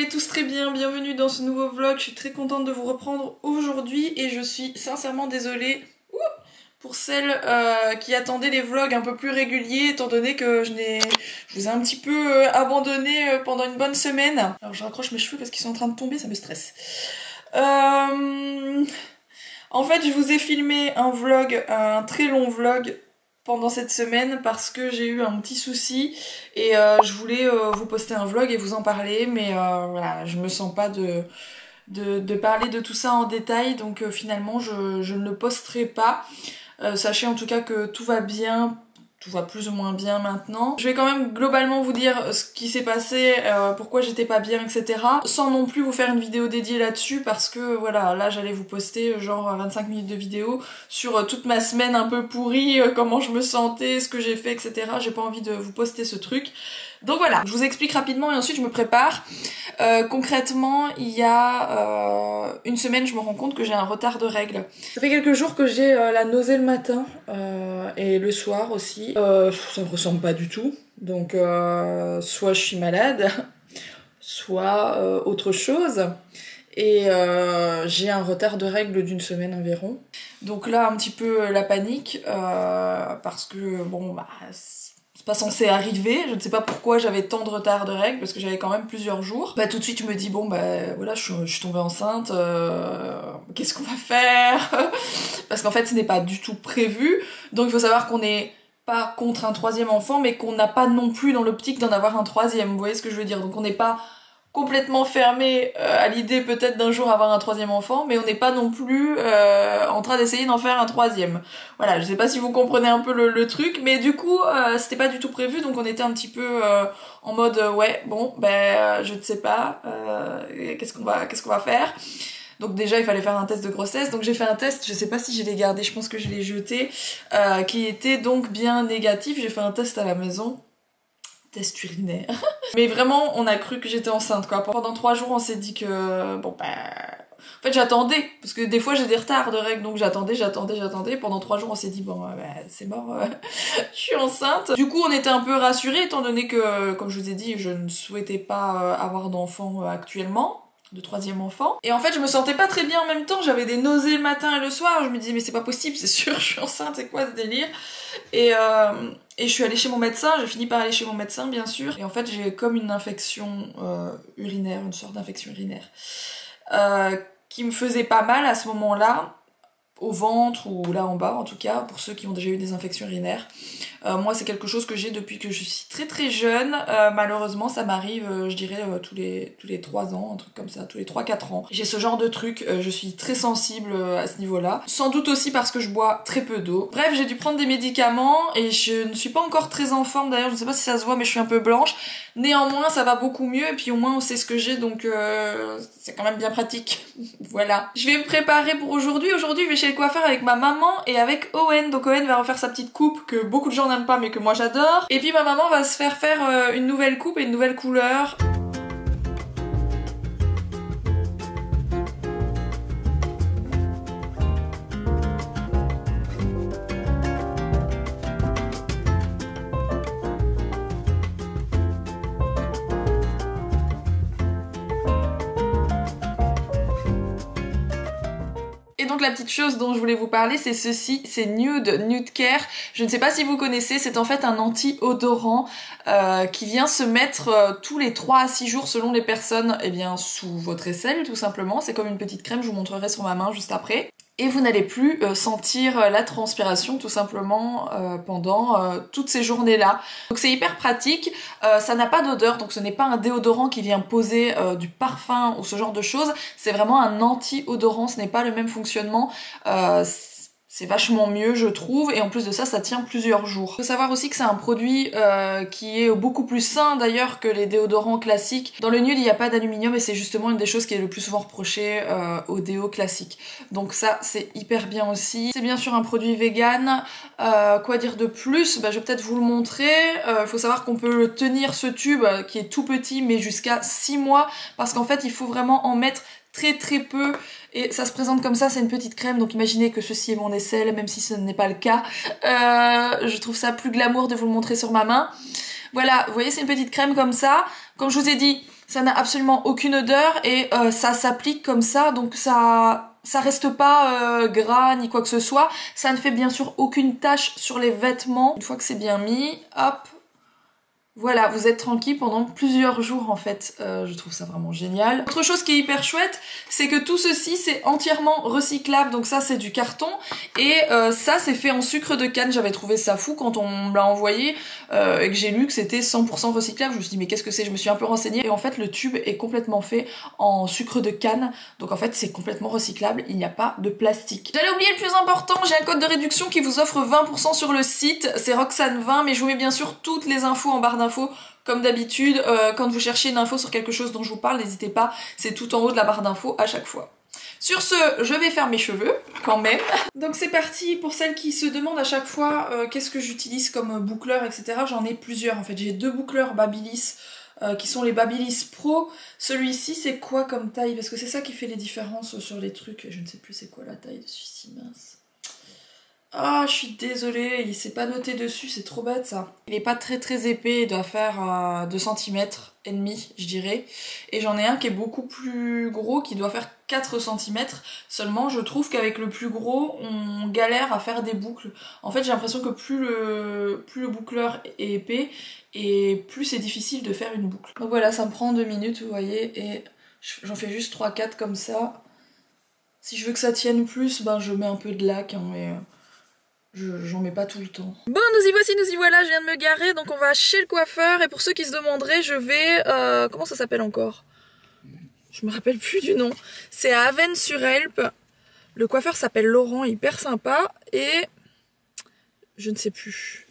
allez tous très bien, bienvenue dans ce nouveau vlog, je suis très contente de vous reprendre aujourd'hui et je suis sincèrement désolée pour celles qui attendaient les vlogs un peu plus réguliers étant donné que je vous ai un petit peu abandonné pendant une bonne semaine. Alors je raccroche mes cheveux parce qu'ils sont en train de tomber, ça me stresse. En fait je vous ai filmé un vlog, un très long vlog pendant cette semaine parce que j'ai eu un petit souci et je voulais vous poster un vlog et vous en parler, mais voilà, je me sens pas de parler de tout ça en détail, donc finalement je ne le posterai pas. Sachez en tout cas que tout va bien, tout va plus ou moins bien maintenant. Je vais quand même globalement vous dire ce qui s'est passé, pourquoi j'étais pas bien, etc. Sans non plus vous faire une vidéo dédiée là-dessus parce que voilà, là j'allais vous poster genre 25 minutes de vidéo sur toute ma semaine un peu pourrie, comment je me sentais, ce que j'ai fait, etc. J'ai pas envie de vous poster ce truc. Donc voilà, je vous explique rapidement et ensuite je me prépare. Concrètement, il y a une semaine, je me rends compte que j'ai un retard de règles. Ça fait quelques jours que j'ai la nausée le matin et le soir aussi. Ça me ressemble pas du tout. Donc soit je suis malade, soit autre chose. Et j'ai un retard de règles d'une semaine environ. Donc là, un petit peu la panique parce que bon bah pas censé arriver, je ne sais pas pourquoi j'avais tant de retard de règles parce que j'avais quand même plusieurs jours. Bah tout de suite je me dis bon bah voilà, je suis tombée enceinte, qu'est-ce qu'on va faire? Parce qu'en fait ce n'est pas du tout prévu, donc il faut savoir qu'on n'est pas contre un troisième enfant mais qu'on n'a pas non plus dans l'optique d'en avoir un troisième, vous voyez ce que je veux dire? Donc on n'est pas complètement fermé à l'idée peut-être d'un jour avoir un troisième enfant, mais on n'est pas non plus en train d'essayer d'en faire un troisième. Voilà, je sais pas si vous comprenez un peu le truc, mais du coup c'était pas du tout prévu, donc on était un petit peu en mode ouais bon ben je ne sais pas qu'est-ce qu'on va faire. Donc déjà il fallait faire un test de grossesse, donc j'ai fait un test, je sais pas si je l'ai gardé, je pense que je l'ai jeté, qui était donc bien négatif. J'ai fait un test à la maison, test urinaire. Mais vraiment, on a cru que j'étais enceinte, quoi. Pendant 3 jours, on s'est dit que... bon, bah... En fait, j'attendais. Parce que des fois, j'ai des retards de règles, donc j'attendais. Pendant 3 jours, on s'est dit, bon, bah, c'est mort, je suis enceinte. Du coup, on était un peu rassurés, étant donné que, comme je vous ai dit, je ne souhaitais pas avoir d'enfant actuellement. De troisième enfant. Et en fait, je me sentais pas très bien en même temps. J'avais des nausées le matin et le soir. Je me disais, mais c'est pas possible, c'est sûr, je suis enceinte, c'est quoi ce délire? Et je suis allée chez mon médecin, j'ai fini par aller chez mon médecin bien sûr, et en fait j'ai comme une infection urinaire, une sorte d'infection urinaire, qui me faisait pas mal à ce moment-là, au ventre ou là en bas en tout cas, pour ceux qui ont déjà eu des infections urinaires. Moi c'est quelque chose que j'ai depuis que je suis très très jeune, malheureusement ça m'arrive je dirais tous les 3 ans, un truc comme ça, tous les 3-4 ans. J'ai ce genre de truc, je suis très sensible à ce niveau-là. Sans doute aussi parce que je bois très peu d'eau. Bref, j'ai dû prendre des médicaments et je ne suis pas encore très en forme d'ailleurs, je ne sais pas si ça se voit mais je suis un peu blanche. Néanmoins ça va beaucoup mieux et puis au moins on sait ce que j'ai, donc c'est quand même bien pratique. Voilà. Je vais me préparer pour aujourd'hui. Aujourd'hui je vais chez le coiffeur avec ma maman et avec Owen. Donc Owen va refaire sa petite coupe que beaucoup de gens n'aiment pas mais que moi j'adore. Et puis ma maman va se faire une nouvelle coupe et une nouvelle couleur. Et donc la petite chose dont je voulais vous parler, c'est ceci, c'est Nude Care. Je ne sais pas si vous connaissez, c'est en fait un anti-odorant qui vient se mettre tous les 3 à 6 jours selon les personnes, eh bien sous votre aisselle tout simplement. C'est comme une petite crème, je vous montrerai sur ma main juste après. Et vous n'allez plus sentir la transpiration tout simplement pendant toutes ces journées-là. Donc c'est hyper pratique, ça n'a pas d'odeur, donc ce n'est pas un déodorant qui vient poser du parfum ou ce genre de choses, c'est vraiment un anti-odorant, ce n'est pas le même fonctionnement, c'est vachement mieux je trouve, et en plus de ça, ça tient plusieurs jours. Il faut savoir aussi que c'est un produit qui est beaucoup plus sain d'ailleurs que les déodorants classiques. Dans le nude il n'y a pas d'aluminium et c'est justement une des choses qui est le plus souvent reprochée aux déos classiques. Donc ça c'est hyper bien aussi. C'est bien sûr un produit vegan. Quoi dire de plus? Bah, je vais peut-être vous le montrer. Il faut savoir qu'on peut tenir ce tube qui est tout petit mais jusqu'à 6 mois parce qu'en fait il faut vraiment en mettre très peu et ça se présente comme ça, c'est une petite crème, donc imaginez que ceci est mon aisselle, même si ce n'est pas le cas. Je trouve ça plus glamour de vous le montrer sur ma main. Voilà, vous voyez, c'est une petite crème comme ça. Comme je vous ai dit, Ça n'a absolument aucune odeur et ça s'applique comme ça, donc ça reste pas gras ni quoi que ce soit. Ça ne fait bien sûr aucune tache sur les vêtements. Une fois que c'est bien mis, hop, voilà, vous êtes tranquille pendant plusieurs jours en fait, je trouve ça vraiment génial. Autre chose qui est hyper chouette, c'est que tout ceci c'est entièrement recyclable, donc ça c'est du carton, et ça c'est fait en sucre de canne. J'avais trouvé ça fou quand on me l'a envoyé, et que j'ai lu que c'était 100% recyclable, je me suis dit mais qu'est-ce que c'est, je me suis un peu renseignée, et en fait le tube est complètement fait en sucre de canne, donc en fait c'est complètement recyclable, il n'y a pas de plastique. J'allais oublier le plus important, j'ai un code de réduction qui vous offre 20% sur le site, c'est Roxane20, mais je vous mets bien sûr toutes les infos en barre d'infos. Comme d'habitude, quand vous cherchez une info sur quelque chose dont je vous parle, n'hésitez pas, c'est tout en haut de la barre d'infos à chaque fois. Sur ce, je vais faire mes cheveux, quand même. Donc c'est parti, pour celles qui se demandent à chaque fois qu'est-ce que j'utilise comme boucleur, etc. J'en ai plusieurs, en fait. J'ai 2 boucleurs Babyliss, qui sont les Babyliss Pro. Celui-ci, c'est quoi comme taille? Parce que c'est ça qui fait les différences sur les trucs. Je ne sais plus c'est quoi la taille de celui-ci, mince. Ah, je suis désolée, il s'est pas noté dessus, c'est trop bête ça. Il est pas très épais, il doit faire 2 cm et demi, je dirais. Et j'en ai un qui est beaucoup plus gros, qui doit faire 4 cm. Seulement, je trouve qu'avec le plus gros, on galère à faire des boucles. En fait, j'ai l'impression que plus le boucleur est épais, et plus c'est difficile de faire une boucle. Donc voilà, ça me prend 2 minutes, vous voyez, et j'en fais juste 3-4 comme ça. Si je veux que ça tienne plus, ben je mets un peu de lac, hein, mais... J'en mets pas tout le temps. Bon, nous y voici, nous y voilà, je viens de me garer, donc on va chez le coiffeur, et pour ceux qui se demanderaient, je vais... comment ça s'appelle encore? Je me rappelle plus du nom. C'est à Avesnes-sur-Helpe. Le coiffeur s'appelle Laurent, hyper sympa, et... je ne sais plus.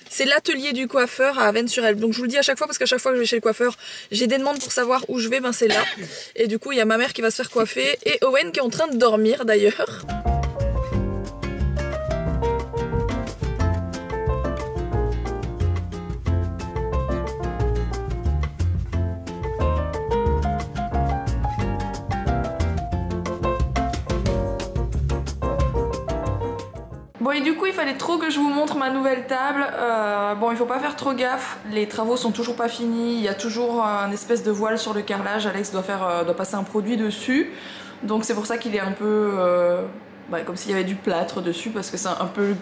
C'est l'atelier du coiffeur à Avesnes-sur-Helpe. Donc je vous le dis à chaque fois, parce qu'à chaque fois que je vais chez le coiffeur, j'ai des demandes pour savoir où je vais, ben c'est là. Et du coup, il y a ma mère qui va se faire coiffer, et Owen qui est en train de dormir d'ailleurs. Bon, et du coup il fallait trop que je vous montre ma nouvelle table. Bon, il faut pas faire trop gaffe, les travaux sont toujours pas finis, il y a toujours un espèce de voile sur le carrelage. Alex doit passer un produit dessus, donc c'est pour ça qu'il est un peu comme s'il y avait du plâtre dessus, parce que c'est un peu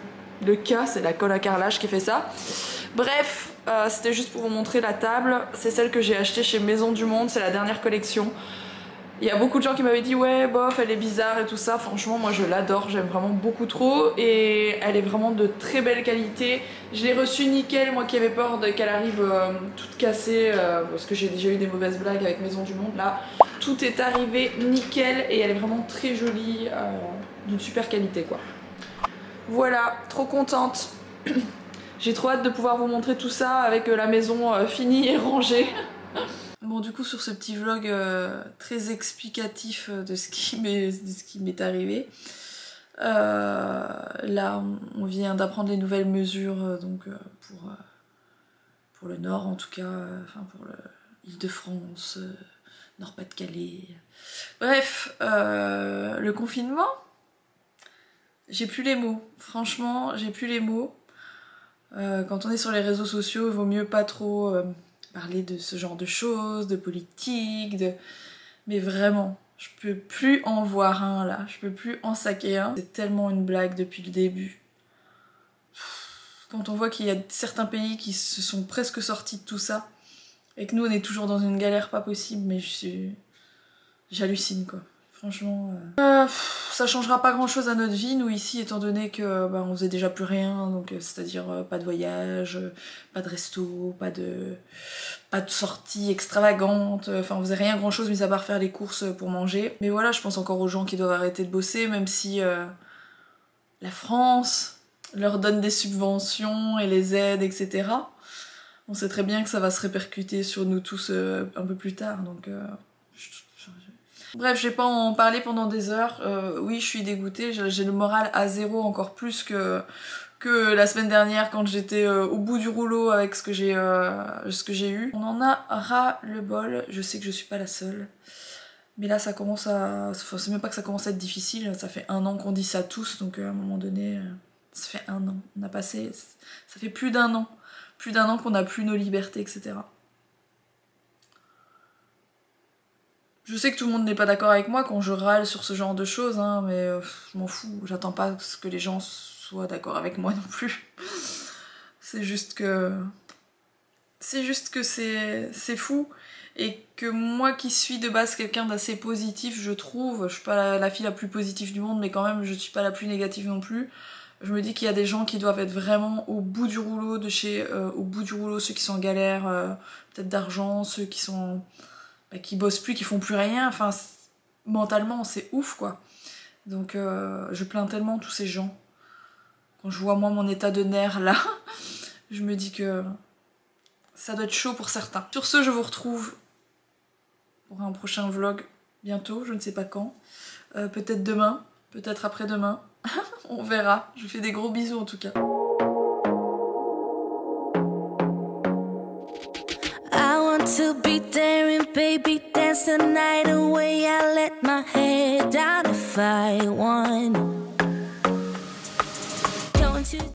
le cas, c'est la colle à carrelage qui fait ça. Bref, c'était juste pour vous montrer la table. C'est celle que j'ai achetée chez Maison du Monde, c'est la dernière collection. Il y a beaucoup de gens qui m'avaient dit ouais bof elle est bizarre et tout ça, franchement moi je l'adore, j'aime vraiment beaucoup trop, et elle est vraiment de très belle qualité. Je l'ai reçue nickel, moi qui avais peur qu'elle arrive toute cassée, parce que j'ai déjà eu des mauvaises blagues avec Maison du Monde. Là tout est arrivé nickel et elle est vraiment très jolie, d'une super qualité quoi. Voilà, trop contente. J'ai trop hâte de pouvoir vous montrer tout ça avec la maison finie et rangée. Bon, du coup sur ce petit vlog très explicatif de ce qui m'est arrivé, là on vient d'apprendre les nouvelles mesures pour le nord en tout cas, enfin pour l'Île-de-France, Nord-Pas-de-Calais. Bref, le confinement, j'ai plus les mots, franchement j'ai plus les mots. Quand on est sur les réseaux sociaux, il vaut mieux pas trop... parler de ce genre de choses, de politique, mais vraiment, je peux plus en voir un là, je peux plus en saquer un. C'est tellement une blague depuis le début. Quand on voit qu'il y a certains pays qui se sont presque sortis de tout ça, et que nous on est toujours dans une galère pas possible, mais j'hallucine quoi. Franchement, ça changera pas grand chose à notre vie, nous ici, étant donné que on faisait déjà plus rien, donc c'est-à-dire pas de voyage, pas de resto, pas de sortie extravagante, enfin on faisait rien grand chose mis à part faire les courses pour manger. Mais voilà, je pense encore aux gens qui doivent arrêter de bosser, même si la France leur donne des subventions et les aides, etc. On sait très bien que ça va se répercuter sur nous tous un peu plus tard, donc... Bref, je vais pas en parler pendant des heures. Oui, je suis dégoûtée, j'ai le moral à zéro, encore plus que la semaine dernière quand j'étais au bout du rouleau avec ce que j'ai eu. On en a ras le bol, je sais que je suis pas la seule. Mais là ça commence à... Enfin, c'est même pas que ça commence à être difficile, ça fait 1 an qu'on dit ça tous, donc à un moment donné, ça fait 1 an. On a passé... Ça fait plus d'1 an. Plus d'1 an qu'on n'a plus nos libertés, etc. Je sais que tout le monde n'est pas d'accord avec moi quand je râle sur ce genre de choses, hein, mais je m'en fous, j'attends pas que les gens soient d'accord avec moi non plus. C'est juste que... c'est fou, et que moi qui suis de base quelqu'un d'assez positif, je trouve, je suis pas la fille la plus positive du monde, mais quand même je suis pas la plus négative non plus. Je me dis qu'il y a des gens qui doivent être vraiment au bout du rouleau de chez... au bout du rouleau, ceux qui sont en galère, peut-être d'argent, ceux qui sont... qui bossent plus, qui font plus rien, enfin mentalement c'est ouf quoi. Donc je plains tellement tous ces gens. Quand je vois moi mon état de nerfs là, je me dis que ça doit être chaud pour certains. Sur ce, je vous retrouve pour un prochain vlog bientôt, je ne sais pas quand. Peut-être demain, peut-être après-demain. On verra. Je vous fais des gros bisous en tout cas. I want to be daring, baby, dance the night away. I let my head down if I want.